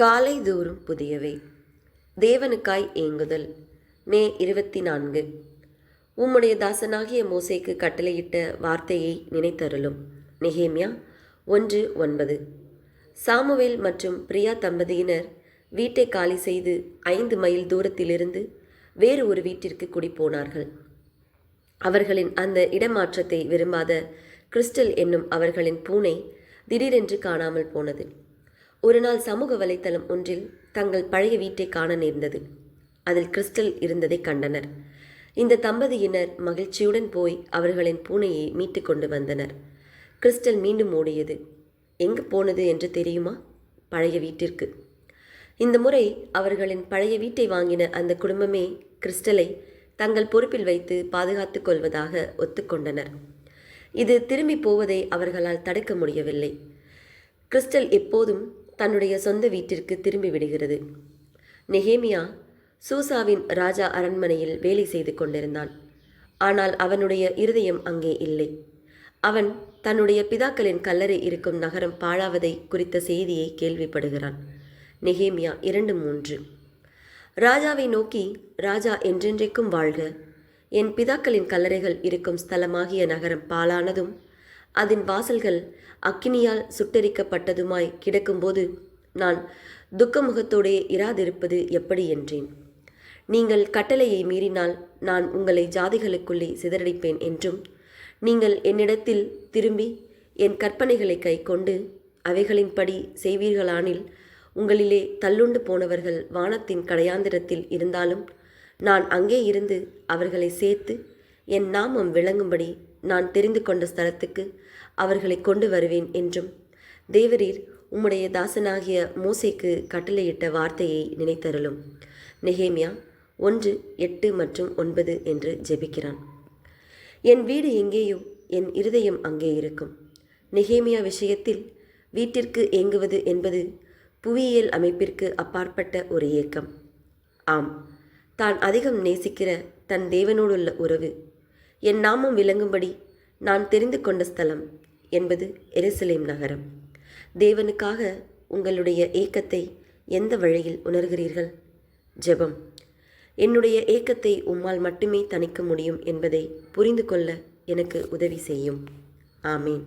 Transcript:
காலைதோறும் புதியவை. தேவனுக்காய் ஏங்குதல். மே 24. உம்முடைய தாசனாகிய மோசேக்கு கட்டளையிட்ட வார்த்தையை நினைத்தருளும். நெகேமியா 1:9. சாமுவேல் மற்றும் பிரியா தம்பதியினர் வீட்டை காலி செய்து 5 மைல் தூரத்திலிருந்து வேறு ஒரு வீட்டிற்கு குடிப்போனார்கள். அவர்களின் அந்த இடமாற்றத்தை விரும்பாத கிறிஸ்டல் என்னும் அவர்களின் பூனை திடீரென்று காணாமல் போனது. ஒரு நாள் சமூக வலைத்தளம் ஒன்றில் தங்கள் பழைய வீட்டை காண நேர்ந்தது. அதில் கிறிஸ்டல் இருந்ததை கண்டனர். இந்த தம்பதியினர் மகிழ்ச்சியுடன் போய் அவர்களின் பூனையை மீட்டு கொண்டு வந்தனர். கிறிஸ்டல் மீண்டும் ஓடியது. எங்கு போனது என்று தெரியுமா? பழைய வீட்டிற்கு. இந்த முறை அவர்களின் பழைய வீட்டை வாங்கின அந்த குடும்பமே கிறிஸ்டலை தங்கள் பொறுப்பில் வைத்து பாதுகாத்து கொள்வதாக ஒத்துக்கொண்டனர். இது திரும்பி போவதை அவர்களால் தடுக்க முடியவில்லை. கிறிஸ்டல் எப்போதும் தன்னுடைய சொந்த வீட்டிற்கு திரும்பி விடுகிறது. நெகேமியா சூசாவின் ராஜா அரண்மனையில் வேலை செய்து கொண்டிருந்தான். ஆனால் அவனுடைய இருதயம் அங்கே இல்லை. அவன் தன்னுடைய பிதாக்களின் கல்லறை இருக்கும் நகரம் பாழாவதை குறித்த செய்தியை கேள்விப்படுகிறான். நெகேமியா 2:3. ராஜாவை நோக்கி, ராஜா என்றென்றைக்கும் வாழ்க. என் பிதாக்களின் கல்லறைகள் இருக்கும் ஸ்தலமாகிய நகரம் பாழானதும் அதன் வாசல்கள் அக்கினியால் சுட்டெரிக்கப்பட்டதுமாய் கிடக்கும்போது நான் துக்கமுகத்தோடே இராதிருப்பது எப்படி என்றேன். நீங்கள் கட்டளையை மீறினால் நான் உங்களை ஜாதிகளுக்குள்ளே சிதறடிப்பேன் என்றும், நீங்கள் என்னிடத்தில் திரும்பி என் கற்பனைகளை கை கொண்டு அவைகளின்படி செய்வீர்களானில் உங்களிலே தள்ளுண்டு போனவர்கள் வானத்தின் கடையாந்திரத்தில் இருந்தாலும் நான் அங்கே இருந்து அவர்களை சேர்த்து என் நாமம் விளங்கும்படி நான் தெரிந்து கொண்ட ஸ்தலத்துக்கு அவர்களை கொண்டு வருவேன் என்றும் தேவரீர் உம்முடைய தாசனாகிய மோசேக்கு கட்டளையிட்ட வார்த்தையை நினைத்தருளும். நெகேமியா 1:8 மற்றும் 9 என்று ஜெபிக்கிறான். என் வீடு எங்கேயோ என் இருதயம் அங்கே இருக்கும். நெகேமியா விஷயத்தில் வீட்டிற்கு ஏங்குவது என்பது புவியியல் அமைப்பிற்கு அப்பாற்பட்ட ஒரு ஏக்கம். ஆம், தான் அதிகம் நேசிக்கிற தன் தேவனோடுள்ள உறவு, என் நாமம் விளங்கும்படி நான் தெரிந்து கொண்ட ஸ்தலம் என்பது எருசலேம் நகரம். தேவனுக்காக உங்களுடைய ஏக்கத்தை எந்த வழியில் உணர்கிறீர்கள்? ஜெபம். என்னுடைய ஏக்கத்தை உம்மால் மட்டுமே தணிக்க முடியும் என்பதை புரிந்து கொள்ள எனக்கு உதவி செய்யும். ஆமீன்.